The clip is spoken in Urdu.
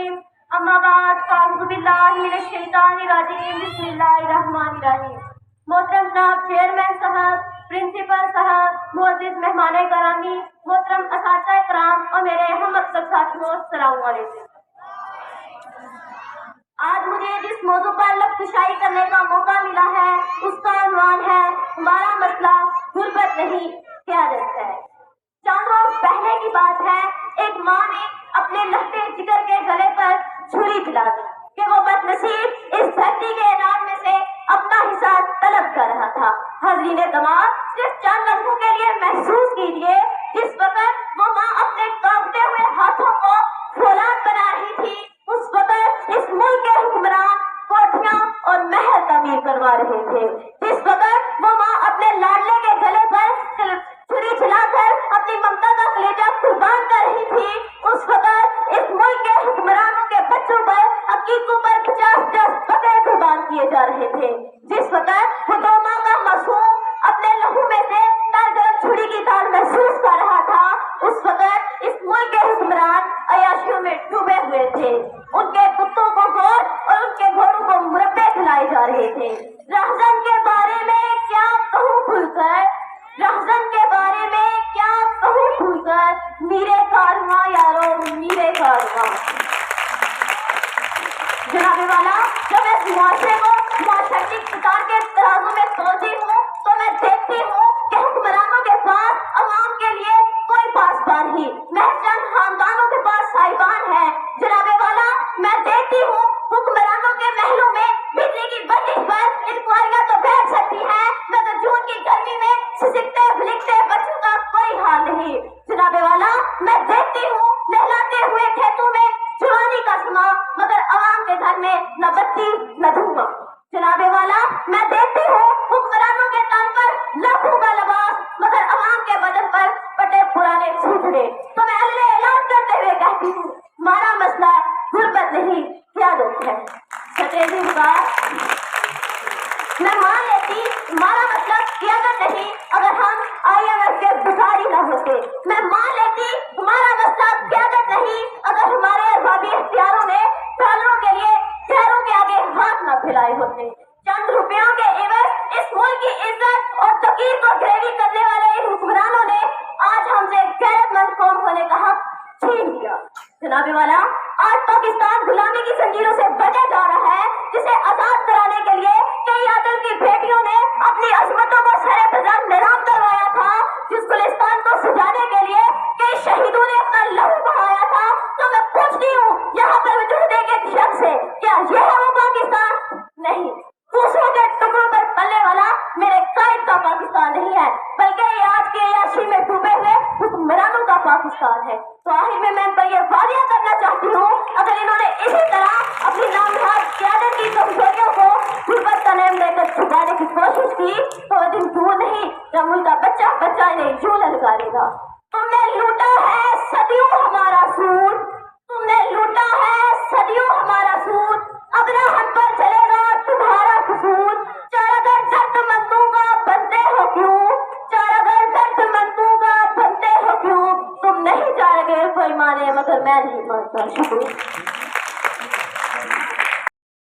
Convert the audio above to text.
الرجیم اما بعد فاعوذ باللہ من الشیطان الرجیم بسم اللہ الرحمن الرحیم۔ محترم جناب چیئرمین صاحب، پرنسپل صاحب، معزز مہمان گرامی، محترم اساتذہ کرام اور میرے ہم مقصد ساتھیوں، السلام علیکم۔ آج مجھے جس موضوع پر لب کشائی کرنے کا موقع ملا ہے اس کا عنوان ہے ہمارا مسئلہ غربت نہیں قیادت ہے۔ چند روز پہلے کی بات ہے، ایک ماں نے اپنے لہتے جگر کے گلے پر چھری چلا دی کہ وہ بد نصیب اس دھرتی کے انعام میں سے اپنا حصہ طلب کر رہا تھا۔ حاضرین دماغ، صرف چند لمحوں کے لیے محسوس کیجیے جس وقت وہ ماں اپنے کانپتے ہوئے ہاتھوں کو فولاد بنا رہی تھی، اس وقت اس ملک کے حکمران کوٹھیاں اور محل تعمیر کروا رہے تھے۔ جس وقت وہ ماں اپنے لاڈلے کے گلے پر چھری چلا کر اپنی ممتا کا کلیجہ قربان کر رہی تھی، اس وقت اس ملک کے حکمرانوں کے بچوں پر، عقیقوں پر 50 بکرے قربان کیے جا رہے تھے۔ جس وقت وہ 2 ماہ کا معصوم اپنے لہو میں سے گرم چھری کی تار محسوس کر رہا تھا، اس وقت اس ملک کے حکمران عیاشیوں میں ڈوبے ہوئے تھے۔ ان کے کتوں کو گوشت اور ان کے گھوڑوں کو مربے کھلائے جا رہے تھے۔ رہزن کے بارے میں کیا کہوں کھل کر، رہزن کے بارے میں کیا کہوں کھل کر، میرے کارواں یارو میرے کارواں۔ جناب والا، جب میں اس معاشرے کو معاشرتی اقتدار کے ترازو میں تولتی ہوں تو میں دیکھتی ہوں کہ حکمرانوں کے پاس عوام کے لیے کوئی پاسبان ہی، محض چند خاندانوں کے پاس صاحبان ہے۔ جناب والا، میں دیکھتی ہوں حکمرانوں کے محلوں میں بجلی کی بندش پر انکوائریاں تو بیٹھ سکتی ہیں مگر جون کی گرمی میں سسکتے بھلکتے بچوں کا کوئی حال نہیں۔ جناب والا، میں دیکھتی ہوں لہلاتے ہوئے کھیتوں میں جوانی کا سما مگر عوام کے گھر میں نہ بتی نہ دھواں۔ جناب والا، میں دیکھتی ہوں حکمرانوں کے تن پر لاکھوں کا لباس مگر عوام کے بدن پر پٹے پرانے چھوٹڑے۔ تو میں اعلان کرتے ہوئے کہتی ہوں ہمارا مسئلہ غربت نہیں قیادت ہے۔ سچیزی بات میں مان لیتی ہمارا مطلب قیادت نہیں اگر ہم IMF کے بھکاری نہ ہوتے۔ میں مان لیتی ہمارا مسئلہ قیادت نہیں اگر ہمارے اربابی اختیاروں نے ڈالروں کے لیے شہروں کے آگے ہاتھ نہ پھیلائے ہوتے۔ چند روپیوں کے عوض اس ملک کی عزت اور توقیر کو گریوی کرنے والے ان حکمرانوں نے آج ہم سے غیرت مند قوم ہونے کا حق چھین لیا۔ جناب والا، آج پاکستان غلامی کی زنجیروں سے بچا جا رہا ہے جسے آزاد کرانے کے لیے کئی عادل کی بیٹیوں نے اپنی عظمتوں کو سر بزر نیلام کروایا تھا، جس گلستان کو سجانے کے لیے کئی شہیدوں نے اپنا لہو بہایا تھا۔ تو میں پوچھتی ہوں یہاں پر وجود ایک ایک شخص سے، کیا یہ ہے وہ پاکستان؟ نہیں، دوسروں کے ٹکڑوں پر پلنے والا میرے قائد کا پاکستان نہیں ہے بلکہ یہ آج کے عیاشی میں ڈوبے ہوئے حکمرانوں کا پاکستان ہے۔ تو آخر میں ان پر یہ واضح کرنا چاہتی ہوں اگر انہوں نے اسی طرح اپنی نامزد قیادت کی کمزوریوں کو غربت کا نام لے کر چھپانے کی کوشش کی تو وہ دن دور نہیں جب ملک کا بچہ بچہ انہیں یوں للکارے گا، تم نے لوٹا ہے صدیوں ہمارا سود، تم نے لوٹا ہے صدیوں ہمارا سود، اب نہ ہم پر